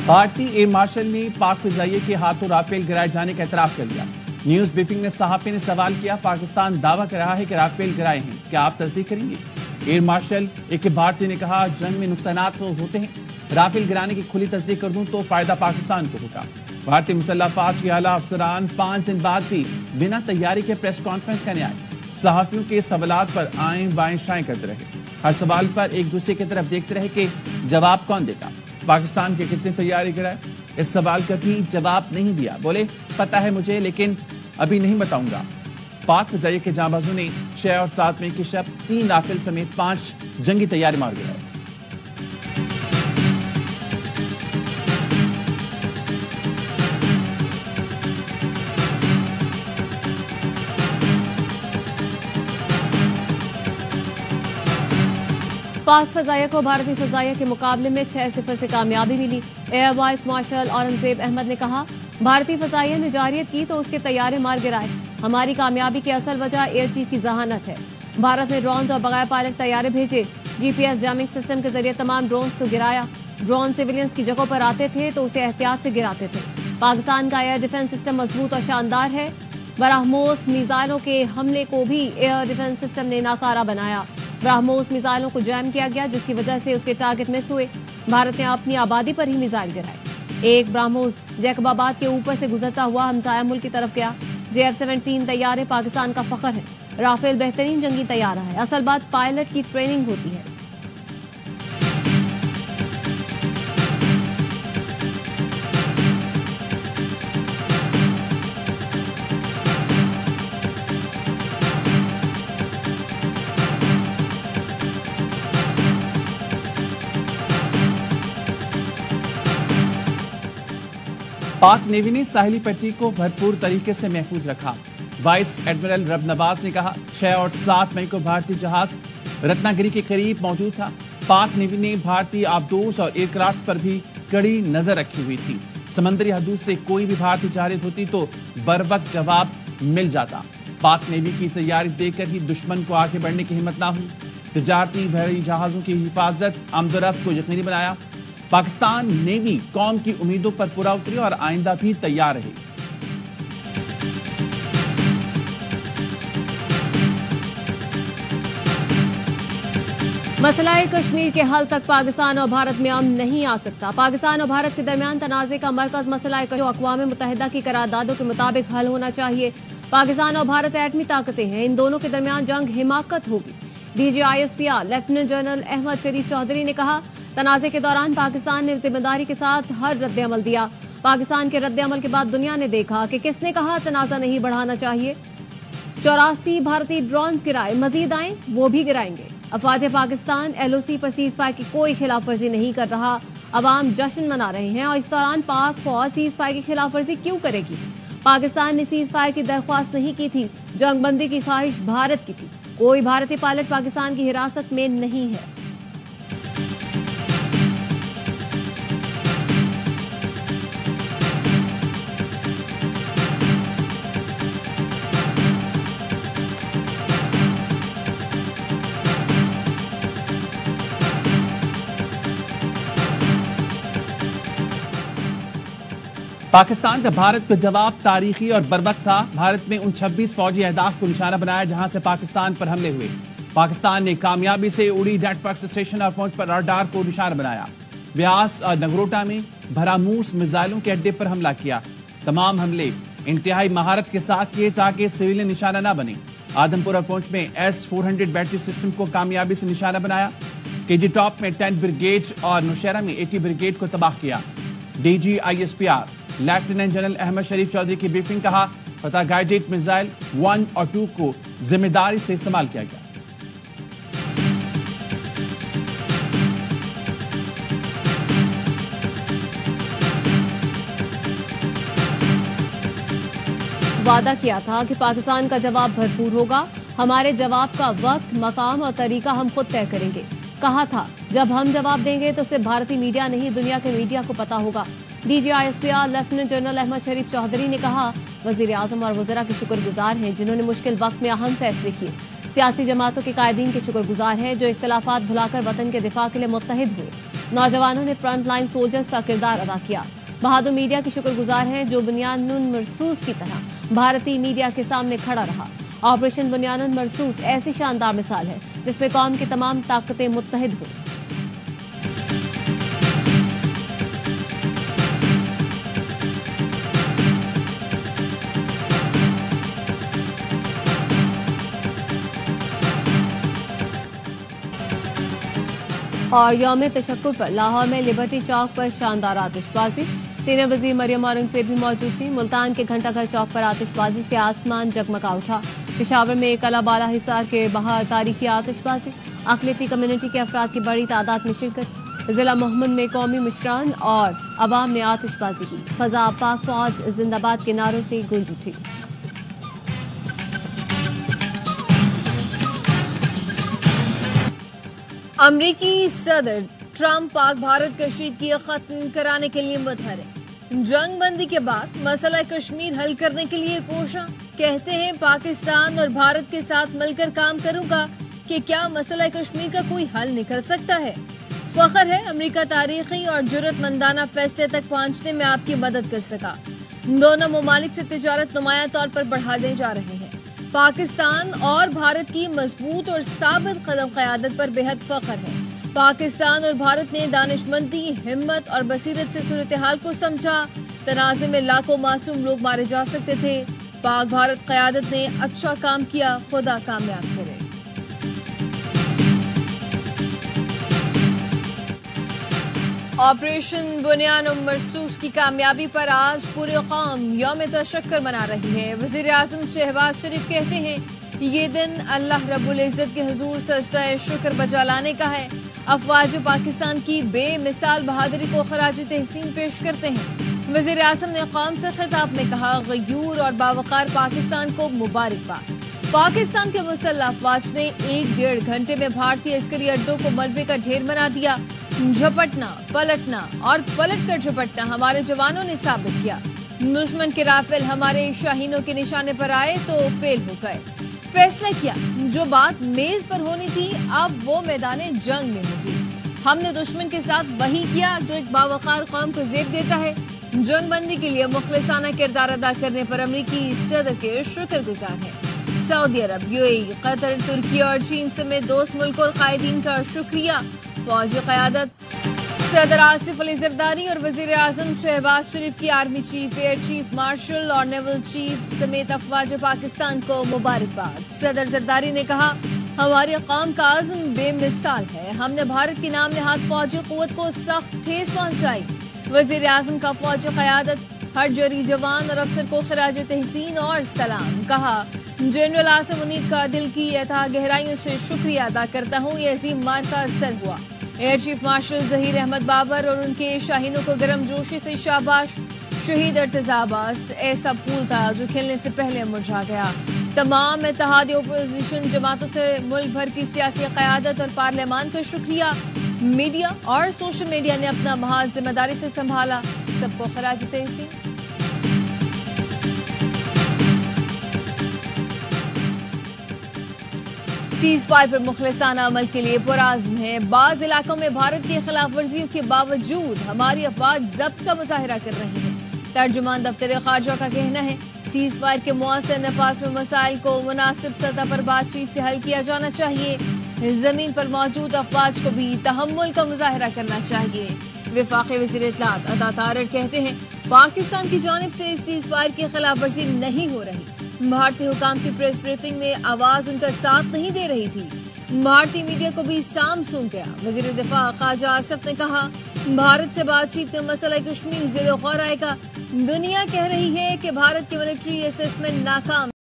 भारतीय air marshal ने पाक फिजाइये के हाथों राफेल गिराए जाने का एतराफ कर लिया। न्यूज ब्रीफिंग में सहाफी ने सवाल किया, पाकिस्तान दावा कर रहा है कि राफेल गिराए हैं, क्या आप तस्दीक करेंगे? एयर मार्शल एक भारतीय ने कहा, जंग में नुकसानात तो होते हैं, राफेल गिराने की खुली तस्दीक कर दूं तो फायदा पाकिस्तान को होगा। भारतीय मुसल्लह फौज के आला अफसरान 5 दिन बाद भी बिना तैयारी के प्रेस कॉन्फ्रेंस करने आए। सहाफियों के सवालात पर आएं बाएं शाएं करते रहे। हर सवाल पर एक दूसरे की तरफ देखते रहे कि जवाब कौन देगा। पाकिस्तान के कितनी तैयारी कराए, इस सवाल का भी जवाब नहीं दिया। बोले, पता है मुझे लेकिन अभी नहीं बताऊंगा। पाक फिजाइये के जांबाजों ने 6 और 7 मई की शब 3 राफेल समेत 5 जंगी तैयारी मार गिराए। पाक फजाइया को भारतीय फजाइया के मुकाबले में 6-0 से कामयाबी मिली। Air vice marshal Aurangzeb Ahmad ने कहा, भारतीय फजाइया ने जारियत की तो उसके तैयारे मार गिराए। हमारी कामयाबी की असल वजह एयर चीफ की जहानत है। भारत ने ड्रोन और बगैर पायलट तैयारे भेजे। जीपीएस जैमिंग सिस्टम के जरिए तमाम ड्रोन को गिराया। ड्रोन सिविलियंस की जगहों पर आते थे तो उसे एहतियात से गिराते थे। पाकिस्तान का एयर डिफेंस सिस्टम मजबूत और शानदार है। ब्रह्मोस मिसाइलों के हमले को भी एयर डिफेंस सिस्टम ने नाकारा बनाया। ब्रह्मोस मिसाइलों को जैम किया गया, जिसकी वजह से उसके टारगेट मिस हुए। भारत ने अपनी आबादी पर ही मिसाइल गिराए। एक ब्रह्मोस जैकबाबाद के ऊपर से गुजरता हुआ हमसाया मुल्क की तरफ गया। JF-17 तैयारे पाकिस्तान का फख्र है। राफेल बेहतरीन जंगी तैयारा है। असल बात पायलट की ट्रेनिंग होती है। पाक नेवी ने साहिली पट्टी को भरपूर तरीके से महफूज रखा। वाइस एडमिरल रब नवाज ने कहा, 6 और 7 मई को भारतीय जहाज रत्नागिरी के करीब मौजूद था। पाक नेवी ने भारतीय आबदोज और एयरक्राफ्ट पर भी कड़ी नजर रखी हुई थी। समंदरी हदूद से कोई भी भारतीय जारियत होती तो बरवक्त जवाब मिल जाता। पाक नेवी की तैयारी देखकर ही दुश्मन को आगे बढ़ने की हिम्मत ना हुई। तिजारती बहरी जहाजों की हिफाजत आमदोरफ्त को यकीनी बनाया। पाकिस्तान नेवी कौम की उम्मीदों पर पूरा उतरी और आइंदा भी तैयार रही। मसला कश्मीर के हल तक पाकिस्तान और भारत में अमन नहीं आ सकता। पाकिस्तान और भारत के दरमियान तनाज़े का मरकज मसला जो अक़वाम मुत्तहिदा की करारदादों के मुताबिक हल होना चाहिए। पाकिस्तान और भारत एटमी ताकतें हैं, इन दोनों के दरमियान जंग हिमाकत होगी। DGISPR लेफ्टिनेंट जनरल अहमद शरीफ चौधरी ने कहा, तनाज़े के दौरान पाकिस्तान ने जिम्मेदारी के साथ हर रद्द अमल दिया। पाकिस्तान के रद्द अमल के बाद दुनिया ने देखा कि किसने कहा तनाज़ा नहीं बढ़ाना चाहिए। 84 भारतीय ड्रोन गिराए, मजीद आए वो भी गिराएंगे। अफवाज पाकिस्तान LOC पर सीज़फायर की कोई खिलाफ वर्जी नहीं कर रहा। अवाम जश्न मना रहे हैं और इस दौरान पाक फौज सीज़फायर की खिलाफ वर्जी क्यों करेगी? पाकिस्तान ने सीज़फायर की दरख्वास्त नहीं की थी, जंगबंदी की ख्वाहिश भारत की थी। कोई भारतीय पायलट पाकिस्तान की हिरासत में नहीं है। पाकिस्तान का भारत पर जवाब तारीखी और बर्वक्त था। भारत में उन 26 फौजी अहदाफ को निशाना बनाया जहां से पाकिस्तान पर हमले हुए। पाकिस्तान ने कामयाबी से उड़ी नेटवर्क स्टेशन और पहुंच पर रडार को निशाना बनाया। व्यास और नगरोटा में ब्रह्मोस मिसाइलों के अड्डे पर हमला किया। तमाम हमले इंतहाई महारत के साथ किए ताकि सिविलियन निशाना न बने। आदमपुर और पहुंच में S-400 बैटरी सिस्टम को कामयाबी से निशाना बनाया। KG टॉप में 10 ब्रिगेड और नौशहरा में 80 ब्रिगेड को तबाह किया। DGISPR लेफ्टिनेंट जनरल अहमद शरीफ चौधरी की ब्रीफिंग, कहा, फतह गाइडेड मिसाइल 1 और 2 को जिम्मेदारी से इस्तेमाल किया गया। वादा किया था कि पाकिस्तान का जवाब भरपूर होगा। हमारे जवाब का वक्त, मकाम और तरीका हम खुद तय करेंगे। कहा था, जब हम जवाब देंगे तो सिर्फ भारतीय मीडिया नहीं, दुनिया के मीडिया को पता होगा। DGISPR लेफ्टिनेंट जनरल अहमद शरीफ चौधरी ने कहा, वजीर आजम और वज़रा के शुक्रगुजार हैं जिन्होंने मुश्किल वक्त में अहम फैसले किए। सियासी जमातों के कायदीन के शुक्रगुजार हैं जो इख्तिलाफात भुलाकर वतन के दिफा के लिए मुत्तहिद हुए। नौजवानों ने फ्रंट लाइन सोल्जर्स का किरदार अदा किया। बहादुर मीडिया के शुक्रगुजार हैं जो बुनियानुन मरसूस की तरह भारतीय मीडिया के सामने खड़ा रहा। ऑपरेशन बुनियानुन मरसूस ऐसी शानदार मिसाल है जिसमें कौम की तमाम ताकतें मुत्तहिद हुई। और यौम तशक्कुर पर लाहौर में लिबर्टी चौक पर शानदार आतिशबाजी। सीनियर वजीर मरियम औरंगजेब भी मौजूद थी। मुल्तान के घंटाघर चौक पर आतिशबाजी से आसमान जगमगा उठा। पेशावर में कला बाला हिसार के बाहर तारीखी आतिशबाजी। अक़लियती कम्युनिटी के अफराद की बड़ी तादाद में शिरकत। जिला मोहम्मद में कौमी मिशरान और अवाम ने आतिशबाजी की। फजा पाक फौज जिंदाबाद के नारों से गूंज उठी। अमरीकी सदर ट्रंप पाक भारत कशीदगी खत्म कराने के लिए मुतहरिक। जंग बंदी के बाद मसला कश्मीर हल करने के लिए कोशा। कहते हैं पाकिस्तान और भारत के साथ मिलकर काम करूंगा कि क्या मसला कश्मीर का कोई हल निकल सकता है। फख्र है अमरीका तारीखी और जुर्रतमंदाना फैसले तक पहुंचने में आपकी मदद कर सका। दोनों ममालिक से तिजारत नुमाया तौर पर बढ़ाने जा रहे हैं। पाकिस्तान और भारत की मजबूत और साबित कदम क़यादत पर बेहद फख्र है। पाकिस्तान और भारत ने दानिशमंदी, हिम्मत और बसीरत से सूरत हाल को समझा। तनाज़े में लाखों मासूम लोग मारे जा सकते थे। पाक भारत क़यादत ने अच्छा काम किया, खुदा कामयाब करे। ऑपरेशन बुनियानुन मरसूस की कामयाबी पर आज पूरी कौम यौम तशक्कुर मना रही है। वज़ीर आज़म शहबाज शरीफ कहते हैं ये दिन अल्लाह रब्बुल इज़्ज़त के हुजूर सजदा शुक्र बजा लाने का है। अफवाज पाकिस्तान की बेमिसाल बहादुरी को खराज तहसीन पेश करते हैं। वज़ीर आज़म ने कौम से खिताब में कहा, गयूर और बावकार पाकिस्तान को मुबारकबाद। पाकिस्तान के मुसल्लह अफवाज ने 1-1.5 घंटे में भारतीय अस्करी अड्डों को मलबे का ढेर बना दिया। झपटना, पलटना और पलट कर झपटना हमारे जवानों ने साबित किया। दुश्मन के राफेल हमारे शाहीनों के निशाने पर आए तो फेल हो गए। फैसला किया, जो बात मेज पर होनी थी अब वो मैदाने जंग में होगी। हमने दुश्मन के साथ वही किया जो एक बावकार कौम को ज़ेब देता है। जंग बंदी के लिए मुखलिसाना किरदार अदा करने पर अमरीकी सदर के शुक्रगुजार हैं। सऊदी अरब, यूएई, कतर, तुर्की और चीन समेत दोस्त मुल्क और कायदीन का शुक्रिया। फौजी क़यादत सदर आसिफ अली जरदारी और वज़ीर आज़म शहबाज शरीफ की army chief, air chief martial और नेवल चीफ समेत अफवाज पाकिस्तान को मुबारकबाद। सदर जरदारी ने कहा, हमारी कौम का आज़म बेमिसाल है। हमने भारत की नाम नहाद फौजी क़ुव्वत को सख्त ठेस पहुंचाई। वज़ीर आज़म का फौजी क़यादत हर जरी जवान और अफसर को खराज तहसीन और सलाम। कहा, जनरल आसिम मुनीर का दिल की अथाह गहराइयों से शुक्रिया अदा करता हूँ, ये अजीम मार का असर हुआ। Air chief marshal Zaheer Ahmed Babar और उनके शाहीनों को गर्मजोशी से शाबाश। शहीद अर्तज़ा अब्बास ऐसा फूल था जो खिलने से पहले मुरझा गया। तमाम इत्तेहादी अपोजिशन जमातों से मुल्क भर की सियासी क़यादत और पार्लियामान का शुक्रिया। मीडिया और सोशल मीडिया ने अपना महाज जिम्मेदारी से संभाला। सबको खराज तहसीन। सीज फायर पर मुखलिसाना अमल के लिए पुराज़्म है। बाज़ इलाकों में भारत की खिलाफ वर्जियों के बावजूद हमारी अफवाज जब्त का मुजाहिरा कर रही है। तर्जुमान दफ्तर खारजा का कहना है, सीज फायर के मुअस्सर नफाज में मसाइल को मुनासिब सतह पर बातचीत से हल किया जाना चाहिए। जमीन पर मौजूद अफवाज को भी तहम्मुल का मुजाहिरा करना चाहिए। वफाकी वज़ीर इत्तलात अता तारड़ कहते हैं, पाकिस्तान की जानिब से इस सीज फायर की खिलाफ वर्जी नहीं हो रही। भारतीय हुकाम की प्रेस ब्रीफिंग में आवाज उनका साथ नहीं दे रही थी। भारतीय मीडिया को भी साम सूंघ गया। वज़ीर दिफा ख्वाजा आसिफ ने कहा, भारत से बातचीत में मसला कश्मीर ज़िलो गौर आएगा। दुनिया कह रही है कि भारत की मिलिट्री असेसमेंट नाकाम